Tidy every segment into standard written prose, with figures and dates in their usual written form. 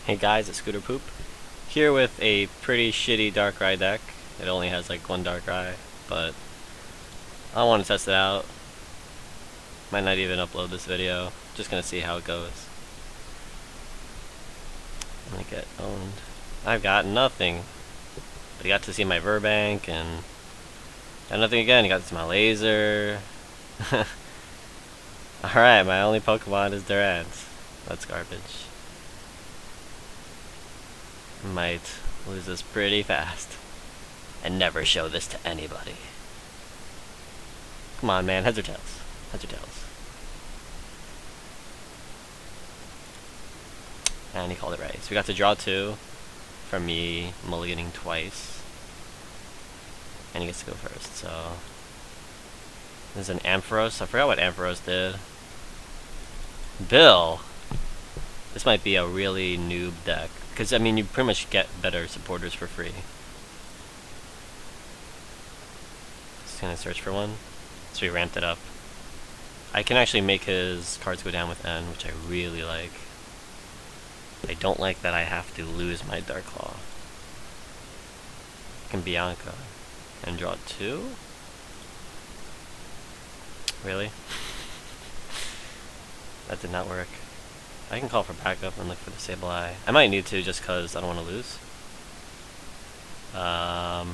Hey guys, it's skooterpoop here with a pretty shitty Darkrai deck. It only has like one Darkrai, but I want to test it out. Might not even upload this video. Just gonna see how it goes. I'm gonna get owned. I've got nothing. But you got to see my Verbank and got nothing again. You got to see my laser. Alright, my only Pokemon is Durant. That's garbage. Might lose this pretty fast. And never show this to anybody. Come on, man. Heads or tails? Heads or tails? And he called it right. So we got to draw 2 from me mulliganing twice. And he gets to go first, so... This is an Ampharos. I forgot what Ampharos did. Bill! This might be a really noob deck. Because, I mean, you pretty much get better supporters for free. Just gonna search for one. So we ramped it up. I can actually make his cards go down with N, which I really like. I don't like that I have to lose my Dark Claw. I can Bianca. And draw 2? Really? That did not work. I can call for backup and look for the Sableye. I might need to just because I don't want to lose. I'll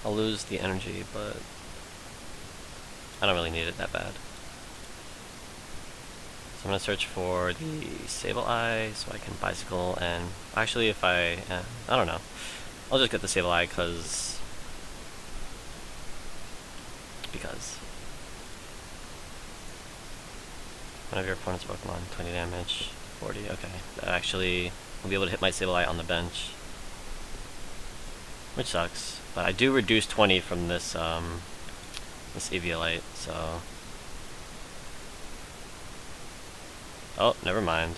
lose the energy, but I don't really need it that bad. So I'm going to search for the Sableye so I can bicycle and... Actually, if I don't know. I'll just get the Sableye because... One of your opponent's Pokemon, 20 damage, 40, okay. That actually will be able to hit my Sableye on the bench. Which sucks. But I do reduce 20 from this, this Eviolite, so... Oh, never mind.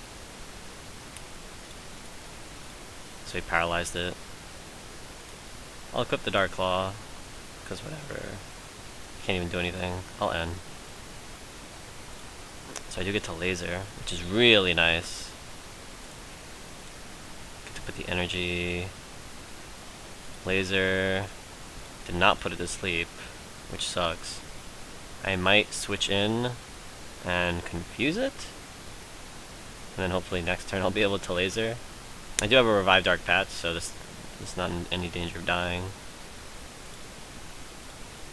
So he paralyzed it. I'll equip the Dark Claw, because whatever. Can't even do anything. I'll end. So I do get to laser, which is really nice. Get to put the energy. Laser. Did not put it to sleep, which sucks. I might switch in and confuse it. And then hopefully next turn I'll be able to laser. I do have a Revive Dark patch, so this is not in any danger of dying.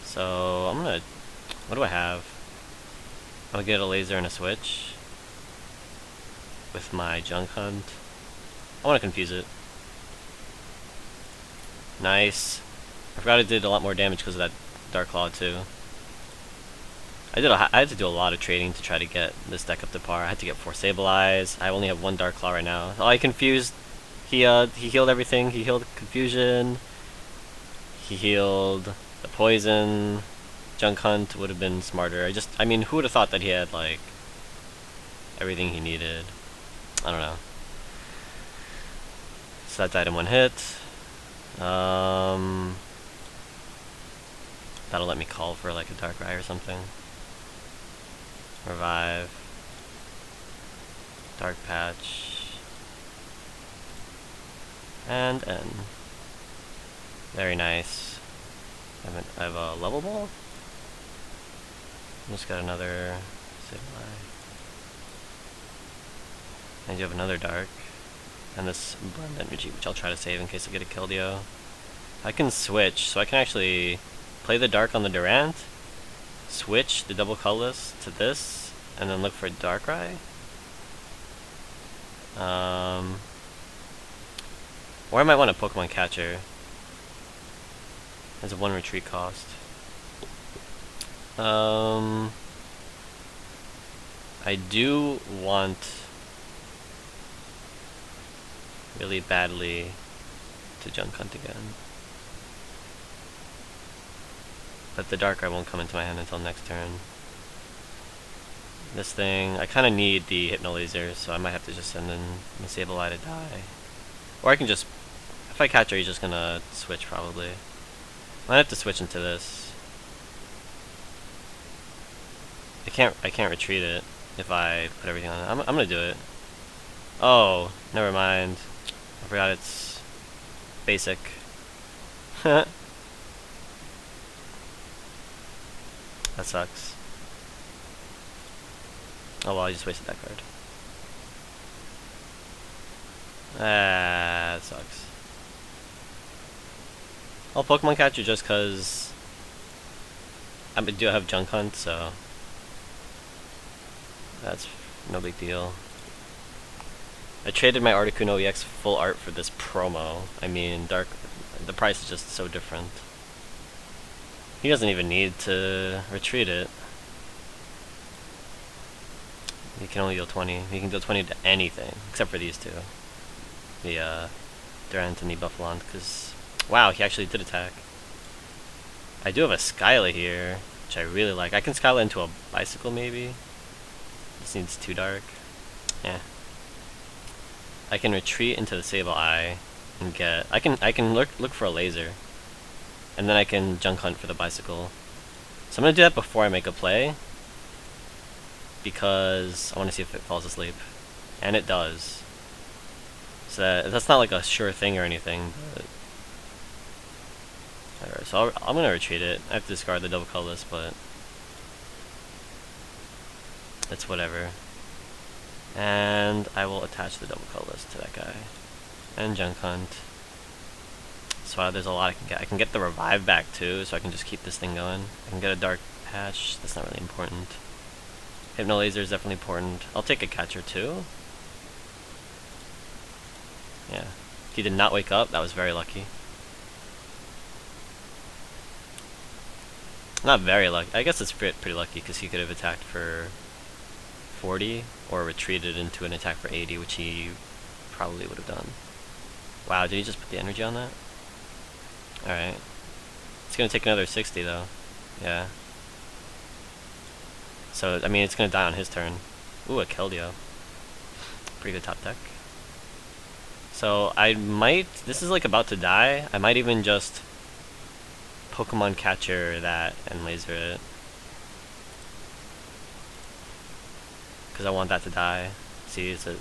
So I'm gonna... What do I have? I'll get a laser and a switch with my Junk Hunt. I want to confuse it. Nice. I forgot it did a lot more damage because of that Dark Claw too. I had to do a lot of trading to try to get this deck up to par. I had to get 4 Sableyes. I only have 1 Dark Claw right now. Oh, I confused. He healed everything. He healed Confusion. He healed the Poison. Junk Hunt would have been smarter. I mean, who would have thought that he had, like, everything he needed? I don't know. So that died in 1 hit. That'll let me call for, like, a Darkrai or something. Revive. Dark Patch. And N. Very nice. I have a level ball? Just got another Sableye. And you have another Dark. And this Blend Energy, which I'll try to save in case I get a Keldeo. I can switch, so I can actually play the Dark on the Durant, switch the double colorless to this, and then look for Darkrai. Or I might want a Pokemon Catcher. Has a 1 retreat cost. I do want really badly to Junk Hunt again. But the Darkrai won't come into my hand until next turn. This thing, I kind of need the Hypno Laser, so I might have to just send in my Sableye to die. Or I can just, if I catch her, he's just gonna switch probably. Might have to switch into this. I can't retreat it if I put everything on it. I'm gonna do it. Oh, never mind. I forgot it's basic. That sucks. Oh well, I just wasted that card. Ah, that sucks. I'll Pokemon Catcher just cause I do have Junk Hunt, so that's no big deal. I traded my Articuno EX full art for this promo. I mean, the price is just so different. He doesn't even need to retreat it. He can only deal 20. He can deal 20 to anything, except for these two. The Durant and the Buffalon, because wow, he actually did attack. I do have a Skyla here, which I really like. I can Skyla into a bicycle maybe. This needs too dark. Yeah. I can retreat into the Sableye and get. I can look for a laser, and then I can Junk Hunt for the bicycle. So I'm gonna do that before I make a play, because I want to see if it falls asleep, and it does. So that's not like a sure thing or anything. But alright, so I'm gonna retreat it. I have to discard the double colorless, but it's whatever. And I will attach the double colorless to that guy. And Junk Hunt. So there's a lot I can get. I can get the revive back too, so I can just keep this thing going. I can get a dark patch, that's not really important. Hypno Laser is definitely important. I'll take a catcher too. Yeah. He did not wake up, that was very lucky. Not very lucky. I guess it's pretty lucky because he could have attacked for 40 or retreated into an attack for 80, which he probably would have done. Wow, did he just put the energy on that? Alright. It's gonna take another 60 though. Yeah. So, I mean, it's gonna die on his turn. Ooh, a Keldeo. Pretty good top deck. So, I might... This is like about to die. I might even just Pokemon Catcher that and laser it. Because I want that to die. See, it's at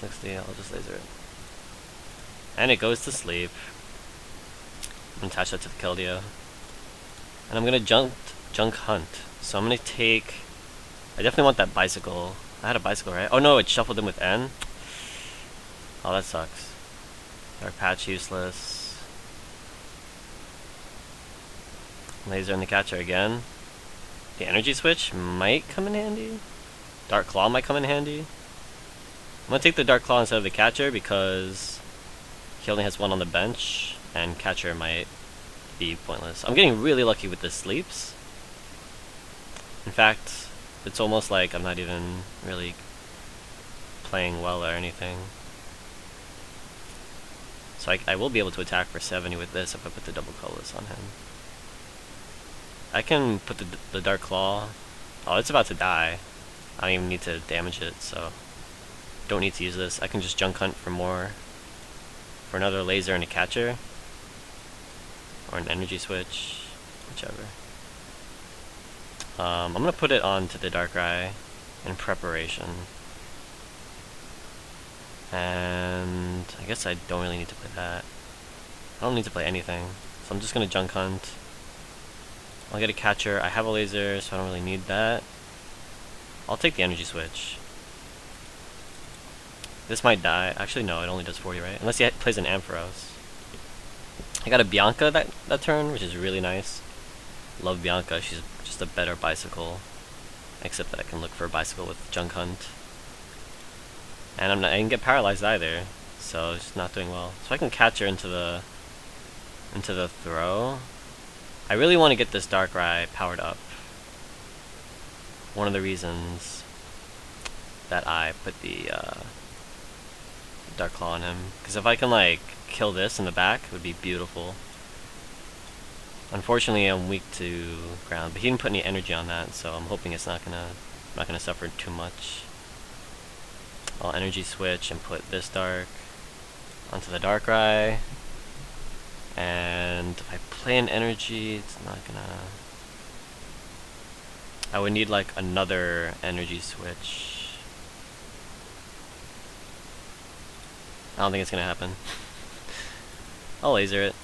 60. I'll just laser it. And it goes to sleep. I'm gonna attach that to the Keldeo. And I'm gonna Junk Hunt. So I'm gonna take... I definitely want that bicycle. I had a bicycle, right? Oh no, it shuffled in with N. Oh, that sucks. Dark Patch useless. Laser in the catcher again. The energy switch might come in handy. Dark Claw might come in handy. I'm gonna take the Dark Claw instead of the catcher because he only has one on the bench, and catcher might be pointless. I'm getting really lucky with the sleeps. In fact, it's almost like I'm not even really playing well or anything. So I will be able to attack for 70 with this if I put the double colorless on him. I can put the Dark Claw. Oh, it's about to die. I don't even need to damage it, so don't need to use this. I can just Junk Hunt for more. For another laser and a catcher. Or an energy switch. Whichever. I'm gonna put it onto the Darkrai in preparation. And I guess I don't really need to play that. I don't need to play anything. So I'm just gonna Junk Hunt. I'll get a catcher. I have a laser, so I don't really need that. I'll take the energy switch. This might die. Actually, no, it only does 40, right? Unless he plays an Ampharos. I got a Bianca that turn, which is really nice. Love Bianca. She's just a better bicycle. Except that I can look for a bicycle with Junk Hunt. And I didn't get paralyzed either, so it's not doing well. So I can catch her into the throw. I really want to get this Darkrai powered up. One of the reasons that I put the Dark Claw on him, because if I can like kill this in the back, it would be beautiful. Unfortunately, I'm weak to ground, but he didn't put any energy on that, so I'm hoping it's not gonna suffer too much. I'll energy switch and put this dark onto the Darkrai. And if I play an energy, it's not gonna... I would need like another energy switch. I don't think it's gonna happen. I'll laser it.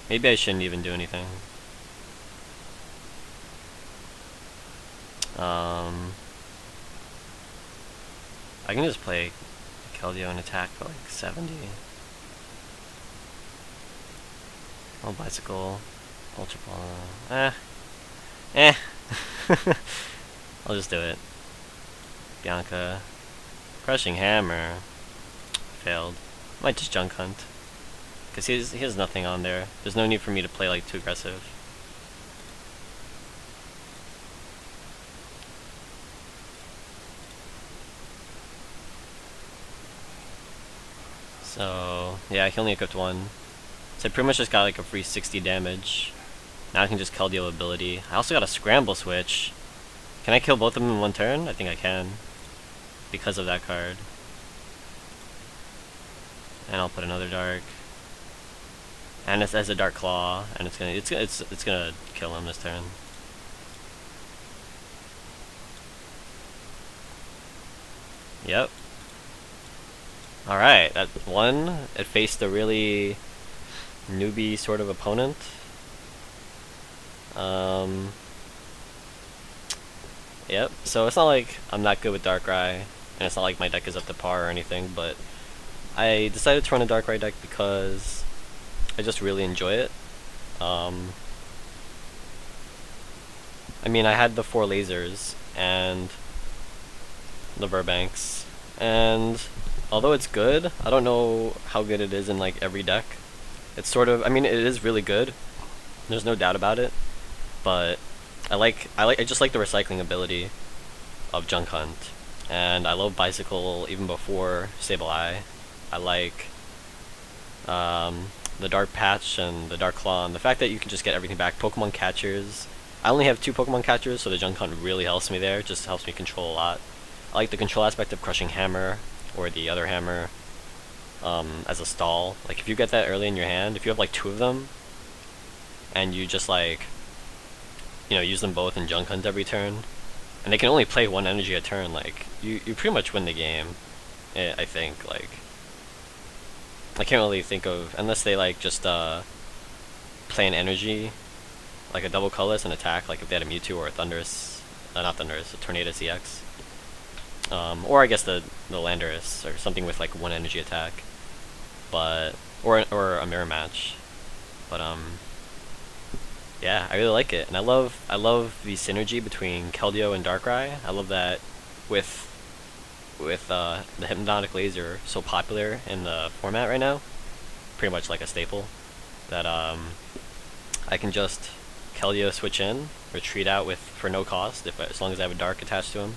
Maybe I shouldn't even do anything. I can just play Keldeo and attack for like 70. Oh, bicycle. Ultra ball. I'll just do it. Bianca. Crushing hammer. Failed. Might just junk hunt. Because he has nothing on there. There's no need for me to play like too aggressive. So, yeah, he only equipped one. So I pretty much just got like a free 60 damage. Now I can just Keldeo ability. I also got a scramble switch. Can I kill both of them in one turn? I think I can. Because of that card. And I'll put another dark. And it has a dark claw, and it's gonna kill him this turn. Yep. Alright, that one. It faced a really newbie sort of opponent. Yep, so it's not like I'm not good with Darkrai, and it's not like my deck is up to par or anything, but I decided to run a Darkrai deck because I just really enjoy it. I mean, I had the 4 lasers and the Burbanks, and although it's good, I don't know how good it is in like every deck. It's sort of, I mean, it is really good. There's no doubt about it, but I just like the recycling ability of Junk Hunt, and I love Bicycle even before Sableye. I like the Dark Patch and the Dark Claw, and the fact that you can just get everything back. Pokemon catchers. I only have 2 Pokemon catchers, so the Junk Hunt really helps me there. It just helps me control a lot. I like the control aspect of Crushing Hammer or the other hammer as a stall. Like if you get that early in your hand, if you have like 2 of them, and you just like, you know, use them both in Junk Hunt every turn, and they can only play 1 energy a turn, like you pretty much win the game. I think, like, I can't really think of, unless they like just play an energy, like a double colorless and attack, like if they had a Mewtwo or a Thundurus, not Thundurus, a Tornadus EX, or I guess the Landorus or something with like 1 energy attack, but or a mirror match, but yeah, I really like it, and I love the synergy between Keldeo and Darkrai. I love that with the Hypnotic Laser so popular in the format right now, pretty much like a staple, that I can just Keldeo switch in, retreat out for no cost, as long as I have a Dark attached to him,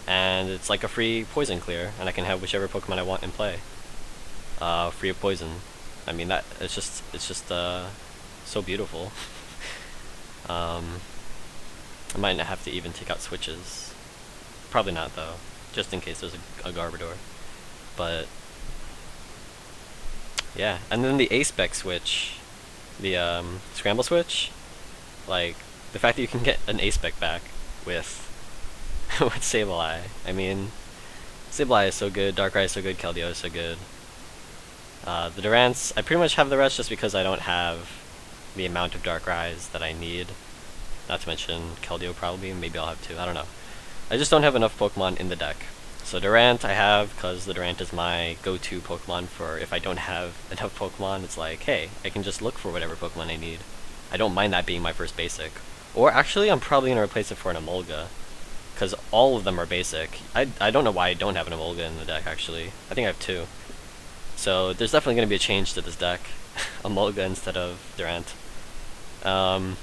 and it's like a free poison clear, and I can have whichever Pokemon I want in play, free of poison. I mean, that it's just so beautiful. I might not have to even take out switches. Probably not though, just in case there's a Garbodor. But yeah, and then the A-Spec switch, the Scramble switch, like the fact that you can get an A-Spec back with with Sableye. I mean, Sableye is so good, Darkrai is so good, Keldeo is so good. The Durants, I pretty much have the rest just because I don't have the amount of Darkrai's that I need. Not to mention Keldeo probably, maybe I'll have 2, I don't know. I just don't have enough Pokemon in the deck. So Durant I have because the Durant is my go-to Pokemon for if I don't have enough Pokemon. It's like, hey, I can just look for whatever Pokemon I need. I don't mind that being my first basic. Or actually, I'm probably going to replace it for an Emolga, because all of them are basic. I don't know why I don't have an Emolga in the deck, actually. I think I have 2. So there's definitely going to be a change to this deck. Emolga instead of Durant. And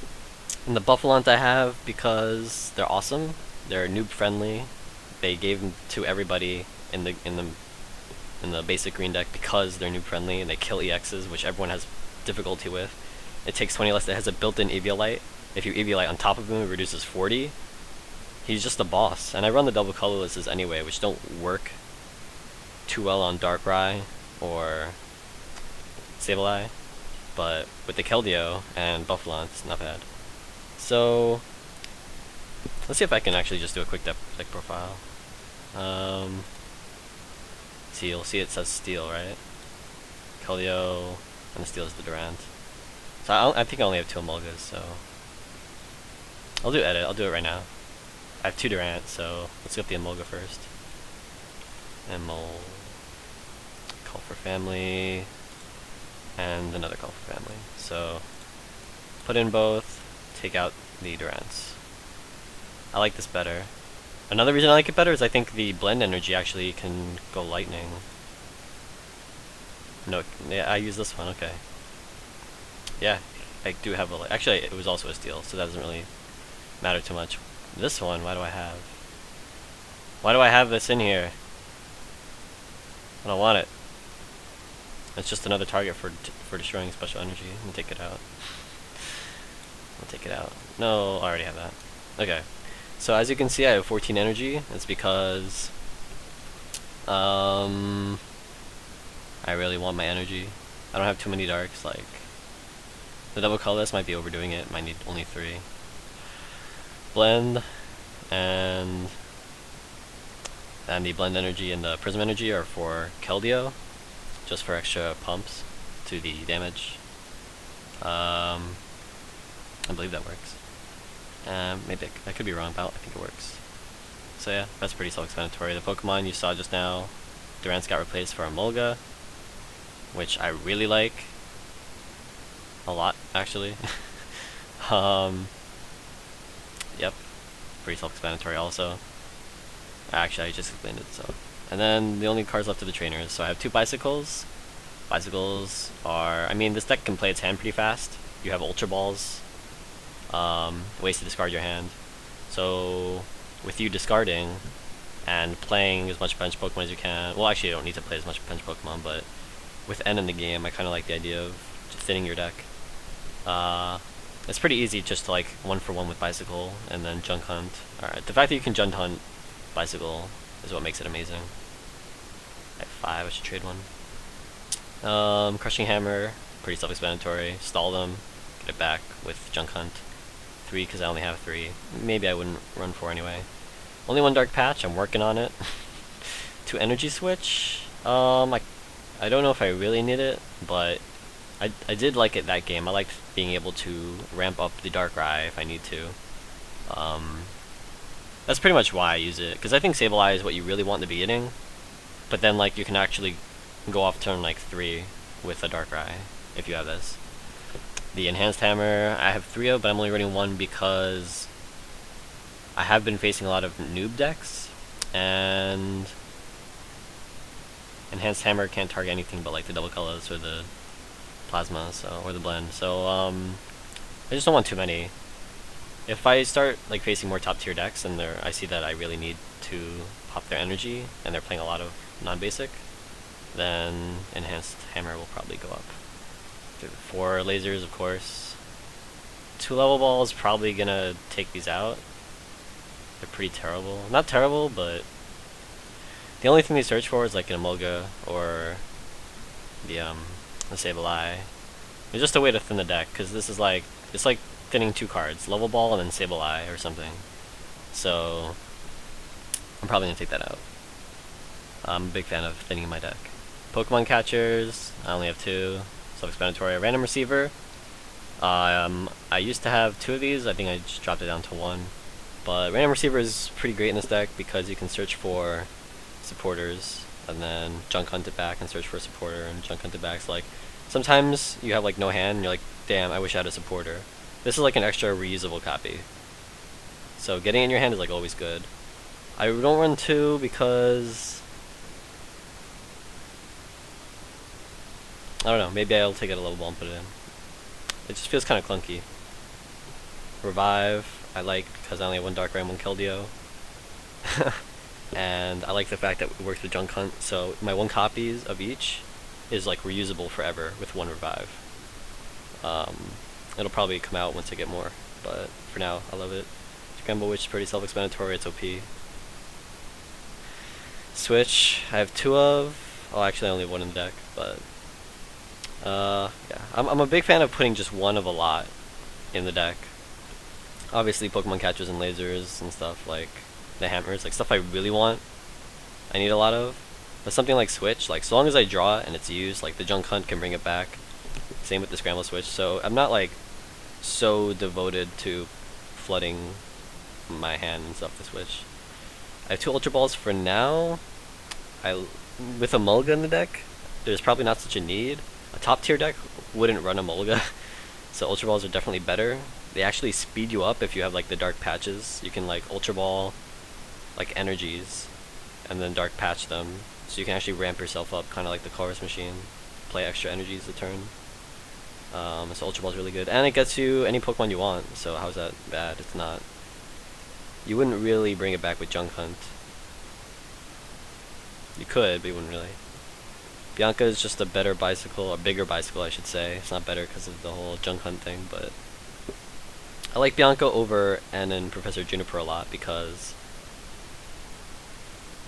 the Buffalont I have because they're awesome. They're noob friendly. They gave them to everybody in the basic green deck because they're noob friendly, and they kill EXs, which everyone has difficulty with. It takes 20 less. It has a built-in Eviolite. If you Eviolite on top of him, it reduces 40. He's just a boss. And I run the double colorlesses anyway, which don't work too well on Darkrai or Sableye, but with the Keldeo and Buffalont, it's not bad. So let's see if I can actually just do a quick deck profile. See steel. See, it says steel, right? Keldeo, and the steel is the Durant. So I think I only have 2 Emolgas, so I'll do edit. I'll do it right now. I have 2 Durant, so let's get the Emolga first. Call for family, and another call for family. So put in both, take out the Durants. I like this better. Another reason I like it better is I think the blend energy actually can go lightning. No, yeah, I use this one, okay. Yeah, I do have a, actually it was also a steal, so that doesn't really matter too much. This one, why do I have this in here? I don't want it. It's just another target for destroying special energy. Let me take it out. I'll take it out. No, I already have that. Okay. So as you can see, I have 14 energy. It's because I really want my energy. I don't have too many darks. Like the double colorless might be overdoing it. Might need only 3. Blend and the blend energy and the prism energy are for Keldeo, just for extra pumps to the damage. I believe that works. Maybe I could be wrong about. I think it works. So yeah, that's pretty self-explanatory. The Pokemon you saw just now, Durant's got replaced for Emolga, which I really like a lot, actually. Yep, pretty self-explanatory also. Actually, I just explained it. So, and then the only cards left are the trainers. So I have 2 bicycles. Bicycles are, I mean, this deck can play its hand pretty fast. You have Ultra Balls. Ways to discard your hand. So with you discarding and playing as much bench Pokemon as you can, well actually you don't need to play as much bench Pokemon, but with N in the game I kinda like the idea of just thinning your deck. It's pretty easy just to like 1-for-1 with Bicycle and then Junk Hunt. Alright, the fact that you can Junk Hunt Bicycle is what makes it amazing. I have 5, I should trade one. Crushing Hammer, pretty self-explanatory. Stall them, get it back with Junk Hunt. 3 because I only have 3. Maybe I wouldn't run 4 anyway. Only 1 Dark Patch, I'm working on it. 2 Energy Switch. I don't know if I really need it, but I did like it that game. I liked being able to ramp up the Darkrai if I need to. That's pretty much why I use it, because I think Sableye is what you really want in the beginning, but then like you can actually go off turn like 3 with a Darkrai if you have this. The Enhanced Hammer, I have 3 of, but I'm only running 1 because I have been facing a lot of noob decks, and Enhanced Hammer can't target anything but like the double colors or the plasma, so or the blend. So I just don't want too many. If I start like facing more top tier decks and I see that I really need to pop their energy and they're playing a lot of non-basic, then Enhanced Hammer will probably go up. 4 lasers, of course. 2 level balls probably gonna take these out. They're pretty terrible. Not terrible, but the only thing they search for is like an Emolga or the Sableye. It's just a way to thin the deck, because this is like, it's like thinning 2 cards, level ball and then Sableye or something. So I'm probably gonna take that out. I'm a big fan of thinning my deck. Pokemon catchers, I only have 2. Self-explanatory. A random receiver. I used to have 2 of these. I think I just dropped it down to 1. But random receiver is pretty great in this deck because you can search for supporters and then Junk Hunt it back and search for a supporter and Junk Hunt it back. So like sometimes you have like no hand and you're like, damn, I wish I had a supporter. This is like an extra reusable copy. So getting it in your hand is like always good. I don't run 2 because I don't know, maybe I'll take it a level ball and put it in. It just feels kind of clunky. Revive, I like because I only have 1 Darkrai and 1 Keldeo. And I like the fact that it works with Junk Hunt, so my 1 copies of each is like reusable forever with 1 Revive. It'll probably come out once I get more, but for now, I love it. Scramble Witch is pretty self-explanatory, it's OP. Switch, I have 2 of. Oh, actually I only have 1 in the deck, but yeah, I'm a big fan of putting just 1 of a lot in the deck. Obviously Pokemon catchers and lasers and stuff, like the hammers, like stuff I really want, I need a lot of. But something like Switch, like so long as I draw it and it's used, like the Junk Hunt can bring it back. Same with the Scramble Switch. So I'm not like so devoted to flooding my hand and stuff to Switch. I have 2 Ultra Balls for now. With a Mulga in the deck, there's probably not such a need. A top tier deck wouldn't run a Mulga, so Ultra Balls are definitely better. They actually speed you up if you have like the dark patches. You can like Ultra Ball like energies and then dark patch them, so you can actually ramp yourself up, kind of like the Chorus Machine. Play extra energies a turn. So Ultra Ball's really good, and it gets you any Pokemon you want. So how's that bad? It's not. You wouldn't really bring it back with Junk Hunt. You could, but you wouldn't really. Bianca is just a better bicycle, a bigger bicycle, I should say. It's not better because of the whole Junk Hunt thing, but I like Bianca over N and Professor Juniper a lot because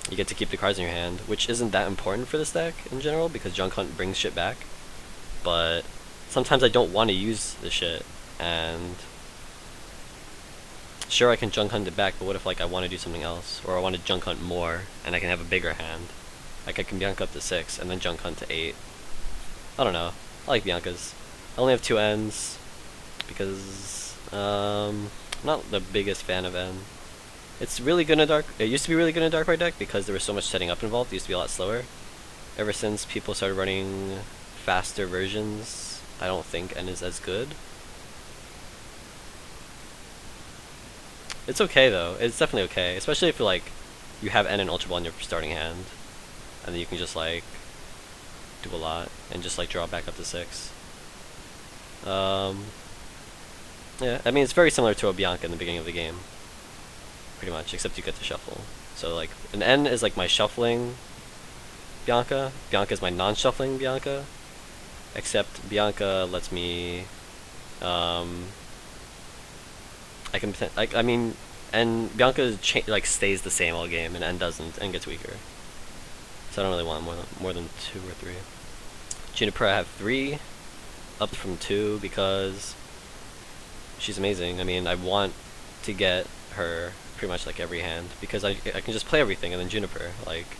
you get to keep the cards in your hand, which isn't that important for this deck in general because Junk Hunt brings shit back. But sometimes I don't want to use the shit, and sure I can Junk Hunt it back, but what if like I want to do something else, or I want to Junk Hunt more and I can have a bigger hand? Like I can Bianca up to 6 and then Junk Hunt to 8. I don't know. I like Biancas. I only have 2 Ns because I'm not the biggest fan of N. It's really good in it used to be really good in a Darkrai deck because there was so much setting up involved. It used to be a lot slower. Ever since people started running faster versions, I don't think N is as good. It's okay though. It's definitely okay, especially if you have N and Ultra Ball in your starting hand, and then you can just like do a lot and just like draw back up to 6. Yeah, I mean it's very similar to a Bianca in the beginning of the game, pretty much, except you get to shuffle. So like an N is like my shuffling Bianca. Bianca is my non-shuffling Bianca, except Bianca lets me I mean, and Bianca like stays the same all game, and N doesn't, and gets weaker. So I don't really want more than 2 or 3. Juniper I have 3, up from 2 because she's amazing. I mean, I want to get her pretty much like every hand because I can just play everything, and then Juniper. Like,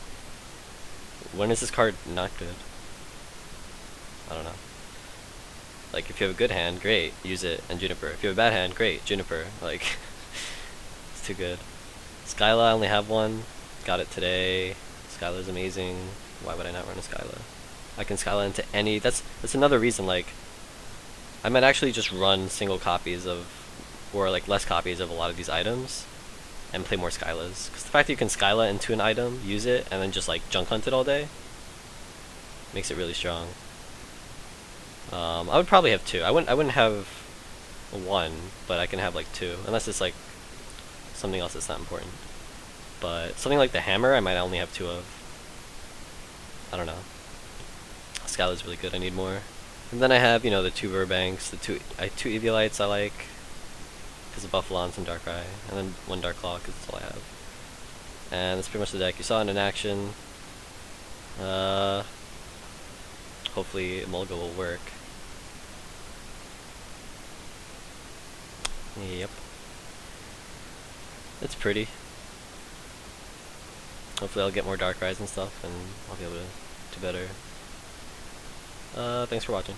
when is this card not good? I don't know. Like, if you have a good hand, great, use it, and Juniper. If you have a bad hand, great, Juniper. Like, it's too good. Skyla, I only have 1. Got it today. Skyla's amazing. Why would I not run a Skyla? I can Skyla into any... That's another reason, like... I might actually just run single copies of... Or, like, less copies of a lot of these items. And play more Skylas. Because the fact that you can Skyla into an item, use it, and then just, like, Junk Hunt it all day... makes it really strong. I would probably have 2. I wouldn't have 1, but I can have like 2, unless it's like something else that's not important. But something like the hammer, I might only have 2 of. I don't know. Skyla's really good. I need more. And then I have, you know, the 2 Burbanks, the 2 Eviolites I like, because of Buffalons and Darkrai, and then 1 Dark Claw because that's all I have. And that's pretty much the deck. You saw it in action. Hopefully Mulga will work. Yep. It's pretty. Hopefully I'll get more Darkrai's and stuff, and I'll be able to do better. Thanks for watching.